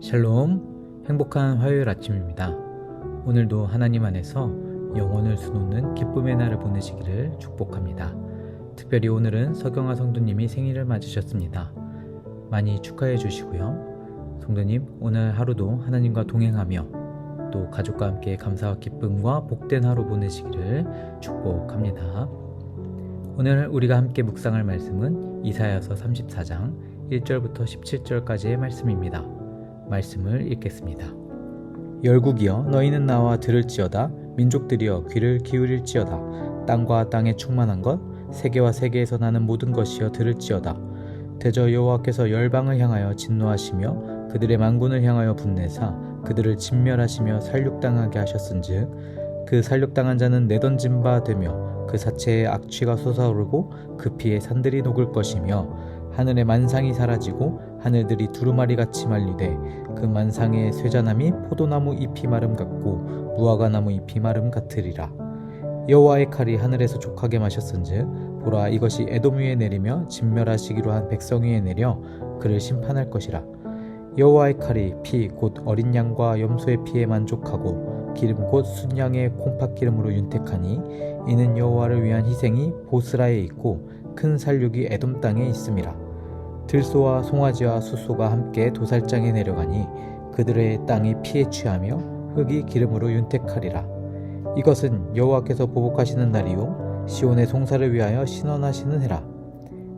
샬롬, 행복한 화요일 아침입니다. 오늘도 하나님 안에서 영혼을 수놓는 기쁨의 날을 보내시기를 축복합니다. 특별히 오늘은 서경아 성도님이 생일을 맞으셨습니다. 많이 축하해 주시고요. 성도님, 오늘 하루도 하나님과 동행하며 또 가족과 함께 감사와 기쁨과 복된 하루 보내시기를 축복합니다. 오늘 우리가 함께 묵상할 말씀은 이사야서 34장 1절부터 17절까지의 말씀입니다. 말씀을 읽겠습니다. 열국이여 너희는 나와 들을지어다. 민족들이여 귀를 기울일지어다. 땅과 땅에 충만한 것 세계와 세계에서 나는 모든 것이여 들을지어다. 대저 여호와께서 열방을 향하여 진노하시며 그들의 만군을 향하여 분내사 그들을 진멸하시며 살육당하게 하셨은즉 그 살육당한 자는 내던진 바 되며 그 사체에 악취가 솟아오르고 그 피에 산들이 녹을 것이며 하늘의 만상이 사라지고 하늘들이 두루마리같이 말리되 그 만상의 쇠자나무 포도나무 잎이 마름 같고 무화과나무 잎이 마름 같으리라. 여호와의 칼이 하늘에서 족하게 마셨은즉 보라 이것이 에돔 위에 내리며 진멸하시기로 한 백성 위에 내려 그를 심판할 것이라. 여호와의 칼이 피 곧 어린 양과 염소의 피에 만족하고 기름 곧 순양의 콩팥기름으로 윤택하니 이는 여호와를 위한 희생이 보스라에 있고 큰 살육이 에돔 땅에 있음이라. 들소와 송아지와 숫소가 함께 도살장에 내려가니 그들의 땅이 피에 취하며 흙이 기름으로 윤택하리라. 이것은 여호와께서 보복하시는 날이요 시온의 송사를 위하여 신원하시는 해라.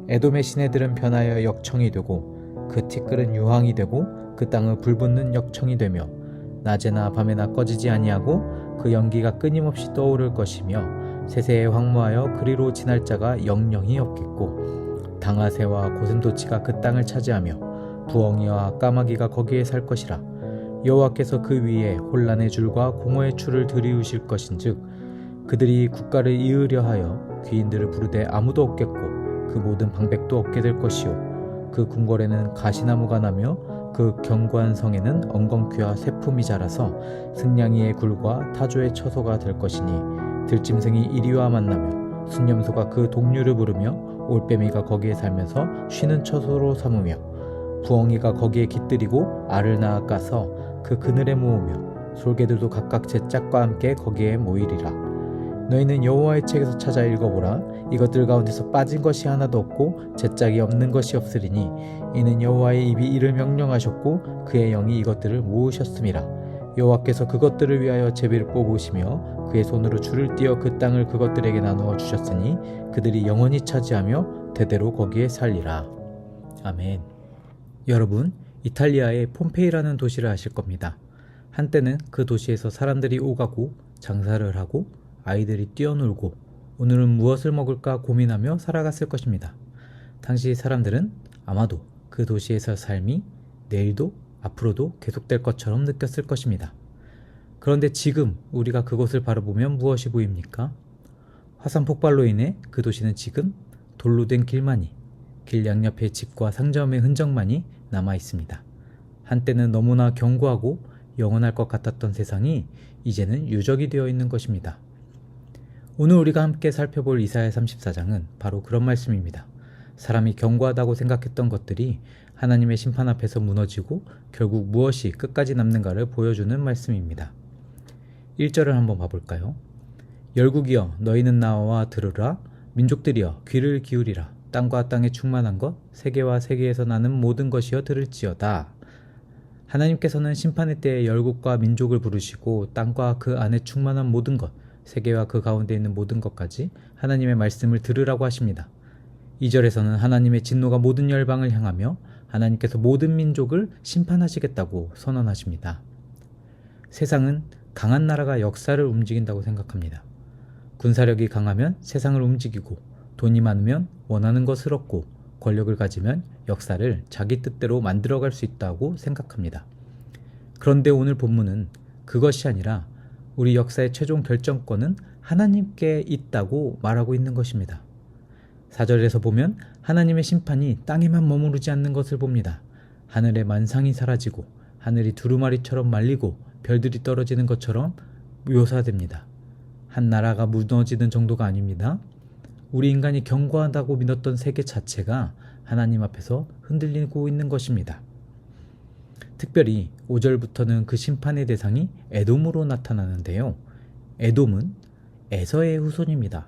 에돔의 시내들은 변하여 역청이 되고 그 티끌은 유황이 되고 그 땅은 불붙는 역청이 되며 낮에나 밤에나 꺼지지 아니하고 그 연기가 끊임없이 떠오를 것이며 세세에 황무하여 그리로 지날 자가 영영이 없겠고 당아새와 고슴도치가 그 땅을 차지하며 부엉이와 까마귀가 거기에 살 것이라. 여호와께서 그 위에 혼란의 줄과 공허의 줄을 들이우실 것인즉 그들이 국가를 이으려 하여 귀인들을 부르되 아무도 없겠고 그 모든 방백도 없게 될 것이요 그 궁궐에는 가시나무가 나며 그 견고한 성에는 엉겅퀴와 새품이 자라서 승냥이의 굴과 타조의 처소가 될 것이니 들짐승이 이리와 만나며 순념소가 그 동류를 부르며 올빼미가 거기에 살면서 쉬는 처소로 삼으며 부엉이가 거기에 깃들이고 알을 낳아 까서 그 그늘에 모으며 솔개들도 각각 제 짝과 함께 거기에 모이리라. 너희는 여호와의 책에서 찾아 읽어보라. 이것들 가운데서 빠진 것이 하나도 없고 제 짝이 없는 것이 없으리니 이는 여호와의 입이 이를 명령하셨고 그의 영이 이것들을 모으셨음이라. 여호와께서 그것들을 위하여 제비를 뽑으시며 그의 손으로 줄을 띄어 그 땅을 그것들에게 나누어 주셨으니 그들이 영원히 차지하며 대대로 거기에 살리라. 아멘. 여러분, 이탈리아의 폼페이라는 도시를 아실 겁니다. 한때는 그 도시에서 사람들이 오가고 장사를 하고 아이들이 뛰어놀고 오늘은 무엇을 먹을까 고민하며 살아갔을 것입니다. 당시 사람들은 아마도 그 도시에서 삶이 내일도 앞으로도 계속될 것처럼 느꼈을 것입니다. 그런데 지금 우리가 그곳을 바라보면 무엇이 보입니까? 화산 폭발로 인해 그 도시는 지금 돌로 된 길만이, 길 양옆에 집과 상점의 흔적만이 남아 있습니다. 한때는 너무나 견고하고 영원할 것 같았던 세상이 이제는 유적이 되어 있는 것입니다. 오늘 우리가 함께 살펴볼 이사야 34장은 바로 그런 말씀입니다. 사람이 견고하다고 생각했던 것들이 하나님의 심판 앞에서 무너지고 결국 무엇이 끝까지 남는가를 보여주는 말씀입니다. 1절을 한번 봐볼까요? 열국이여 너희는 나와 들으라. 민족들이여 귀를 기울이라. 땅과 땅에 충만한 것 세계와 세계에서 나는 모든 것이여 들을지어다. 하나님께서는 심판의 때에 열국과 민족을 부르시고 땅과 그 안에 충만한 모든 것 세계와 그 가운데 있는 모든 것까지 하나님의 말씀을 들으라고 하십니다. 2절에서는 하나님의 진노가 모든 열방을 향하며 하나님께서 모든 민족을 심판하시겠다고 선언하십니다. 세상은 강한 나라가 역사를 움직인다고 생각합니다. 군사력이 강하면 세상을 움직이고 돈이 많으면 원하는 것을 얻고 권력을 가지면 역사를 자기 뜻대로 만들어갈 수 있다고 생각합니다. 그런데 오늘 본문은 그것이 아니라 우리 역사의 최종 결정권은 하나님께 있다고 말하고 있는 것입니다. 4절에서 보면 하나님의 심판이 땅에만 머무르지 않는 것을 봅니다. 하늘의 만상이 사라지고 하늘이 두루마리처럼 말리고 별들이 떨어지는 것처럼 묘사됩니다. 한 나라가 무너지는 정도가 아닙니다. 우리 인간이 견고하다고 믿었던 세계 자체가 하나님 앞에서 흔들리고 있는 것입니다. 특별히 5절부터는 그 심판의 대상이 에돔으로 나타나는데요. 에돔은 에서의 후손입니다.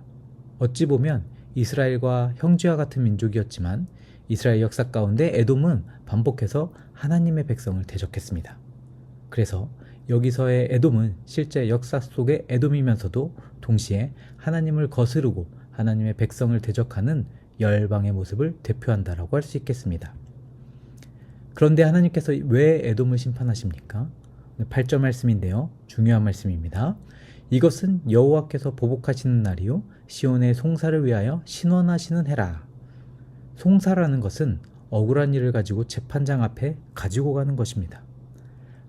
어찌 보면 이스라엘과 형제와 같은 민족이었지만 이스라엘 역사 가운데 에돔은 반복해서 하나님의 백성을 대적했습니다. 그래서 여기서의 에돔은 실제 역사 속의 에돔이면서도 동시에 하나님을 거스르고 하나님의 백성을 대적하는 열방의 모습을 대표한다라고 할 수 있겠습니다. 그런데 하나님께서 왜 에돔을 심판하십니까? 8절 말씀인데요. 중요한 말씀입니다. 이것은 여호와께서 보복하시는 날이요 시온의 송사를 위하여 신원하시는 해라. 송사라는 것은 억울한 일을 가지고 재판장 앞에 가지고 가는 것입니다.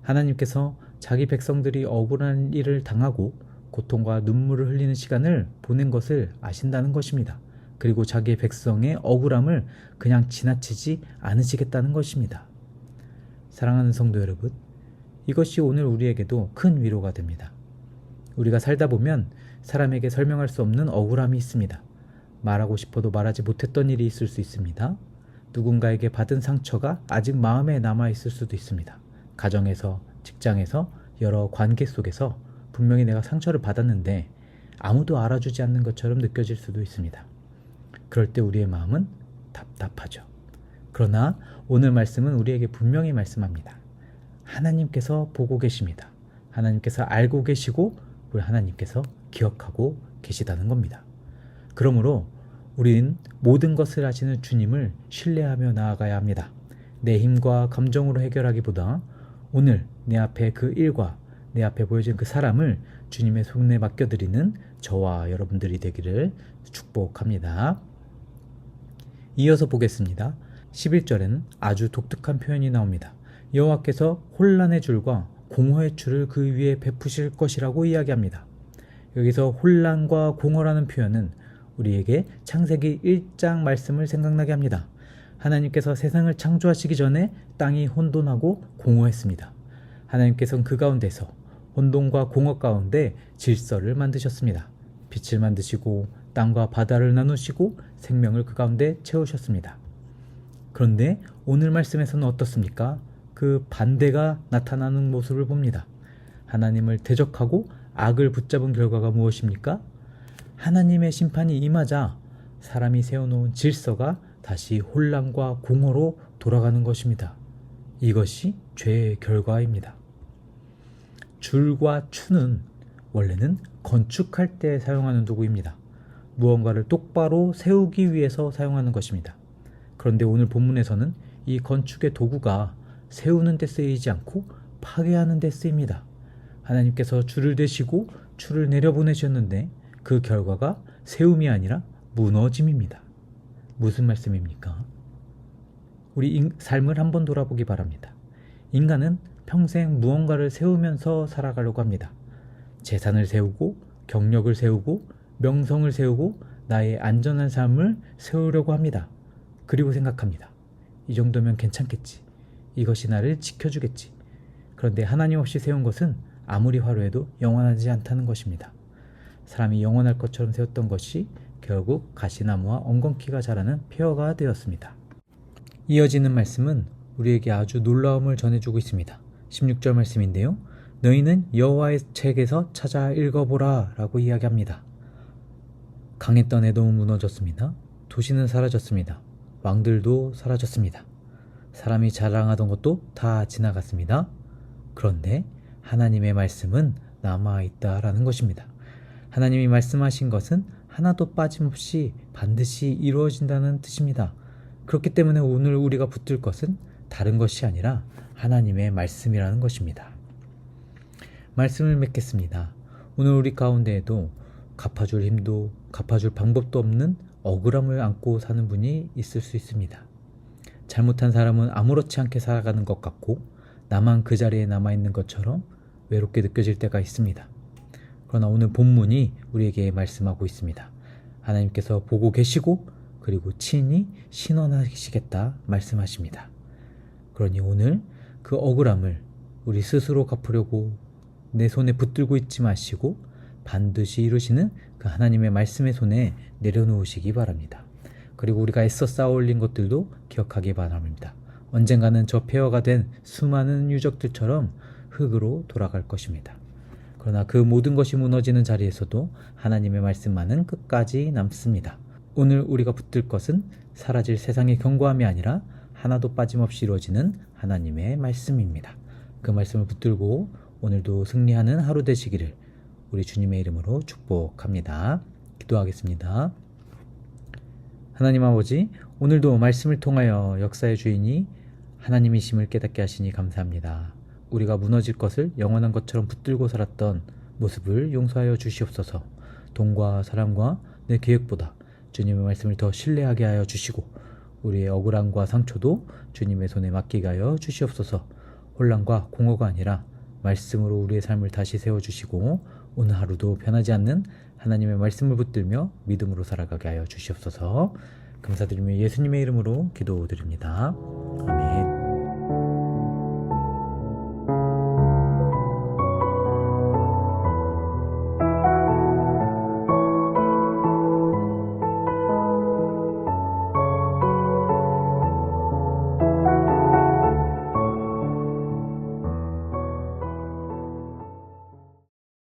하나님께서 자기 백성들이 억울한 일을 당하고 고통과 눈물을 흘리는 시간을 보낸 것을 아신다는 것입니다. 그리고 자기의 백성의 억울함을 그냥 지나치지 않으시겠다는 것입니다. 사랑하는 성도 여러분, 이것이 오늘 우리에게도 큰 위로가 됩니다. 우리가 살다 보면 사람에게 설명할 수 없는 억울함이 있습니다. 말하고 싶어도 말하지 못했던 일이 있을 수 있습니다. 누군가에게 받은 상처가 아직 마음에 남아있을 수도 있습니다. 가정에서, 직장에서, 여러 관계 속에서 분명히 내가 상처를 받았는데 아무도 알아주지 않는 것처럼 느껴질 수도 있습니다. 그럴 때 우리의 마음은 답답하죠. 그러나 오늘 말씀은 우리에게 분명히 말씀합니다. 하나님께서 보고 계십니다. 하나님께서 알고 계시고 우리 하나님께서 기억하고 계시다는 겁니다. 그러므로 우리는 모든 것을 아시는 주님을 신뢰하며 나아가야 합니다. 내 힘과 감정으로 해결하기보다 오늘 내 앞에 그 일과 내 앞에 보여진 그 사람을 주님의 손에 맡겨드리는 저와 여러분들이 되기를 축복합니다. 이어서 보겠습니다. 11절에는 아주 독특한 표현이 나옵니다. 여호와께서 혼란의 줄과 공허의 줄을 그 위에 베푸실 것이라고 이야기합니다. 여기서 혼란과 공허라는 표현은 우리에게 창세기 1장 말씀을 생각나게 합니다. 하나님께서 세상을 창조하시기 전에 땅이 혼돈하고 공허했습니다. 하나님께서는 그 가운데서 혼돈과 공허 가운데 질서를 만드셨습니다. 빛을 만드시고 땅과 바다를 나누시고 생명을 그 가운데 채우셨습니다. 그런데 오늘 말씀에서는 어떻습니까? 그 반대가 나타나는 모습을 봅니다. 하나님을 대적하고 악을 붙잡은 결과가 무엇입니까? 하나님의 심판이 임하자 사람이 세워놓은 질서가 다시 혼란과 공허로 돌아가는 것입니다. 이것이 죄의 결과입니다. 줄과 추는 원래는 건축할 때 사용하는 도구입니다. 무언가를 똑바로 세우기 위해서 사용하는 것입니다. 그런데 오늘 본문에서는 이 건축의 도구가 세우는 데 쓰이지 않고 파괴하는 데 쓰입니다. 하나님께서 줄을 대시고 줄을 내려보내셨는데 그 결과가 세움이 아니라 무너짐입니다. 무슨 말씀입니까? 우리 삶을 한번 돌아보기 바랍니다. 인간은 평생 무언가를 세우면서 살아가려고 합니다. 재산을 세우고 경력을 세우고 명성을 세우고 나의 안전한 삶을 세우려고 합니다. 그리고 생각합니다. 이 정도면 괜찮겠지. 이것이 나를 지켜주겠지. 그런데 하나님 없이 세운 것은 아무리 화려해도 영원하지 않다는 것입니다. 사람이 영원할 것처럼 세웠던 것이 결국 가시나무와 엉겅퀴가 자라는 폐허가 되었습니다. 이어지는 말씀은 우리에게 아주 놀라움을 전해주고 있습니다. 16절 말씀인데요. 너희는 여호와의 책에서 찾아 읽어보라 라고 이야기합니다. 강했던 에돔은 무너졌습니다. 도시는 사라졌습니다. 왕들도 사라졌습니다. 사람이 자랑하던 것도 다 지나갔습니다. 그런데 하나님의 말씀은 남아있다라는 것입니다. 하나님이 말씀하신 것은 하나도 빠짐없이 반드시 이루어진다는 뜻입니다. 그렇기 때문에 오늘 우리가 붙들 것은 다른 것이 아니라 하나님의 말씀이라는 것입니다. 말씀을 맺겠습니다. 오늘 우리 가운데에도 갚아줄 힘도 갚아줄 방법도 없는 억울함을 안고 사는 분이 있을 수 있습니다. 잘못한 사람은 아무렇지 않게 살아가는 것 같고 나만 그 자리에 남아있는 것처럼 외롭게 느껴질 때가 있습니다. 그러나 오늘 본문이 우리에게 말씀하고 있습니다. 하나님께서 보고 계시고 그리고 친히 신원하시겠다 말씀하십니다. 그러니 오늘 그 억울함을 우리 스스로 갚으려고 내 손에 붙들고 있지 마시고 반드시 이루시는 그 하나님의 말씀의 손에 내려놓으시기 바랍니다. 그리고 우리가 애써 쌓아 올린 것들도 기억하기 바랍니다. 언젠가는 저 폐허가 된 수많은 유적들처럼 흙으로 돌아갈 것입니다. 그러나 그 모든 것이 무너지는 자리에서도 하나님의 말씀만은 끝까지 남습니다. 오늘 우리가 붙들 것은 사라질 세상의 견고함이 아니라 하나도 빠짐없이 이루어지는 하나님의 말씀입니다. 그 말씀을 붙들고 오늘도 승리하는 하루 되시기를 우리 주님의 이름으로 축복합니다. 기도하겠습니다. 하나님 아버지, 오늘도 말씀을 통하여 역사의 주인이 하나님이심을 깨닫게 하시니 감사합니다. 우리가 무너질 것을 영원한 것처럼 붙들고 살았던 모습을 용서하여 주시옵소서. 돈과 사람과 내 계획보다 주님의 말씀을 더 신뢰하게 하여 주시고 우리의 억울함과 상처도 주님의 손에 맡기게 하여 주시옵소서. 혼란과 공허가 아니라 말씀으로 우리의 삶을 다시 세워주시고 오늘 하루도 변하지 않는 하나님의 말씀을 붙들며 믿음으로 살아가게 하여 주시옵소서. 감사드리며 예수님의 이름으로 기도드립니다. 아멘.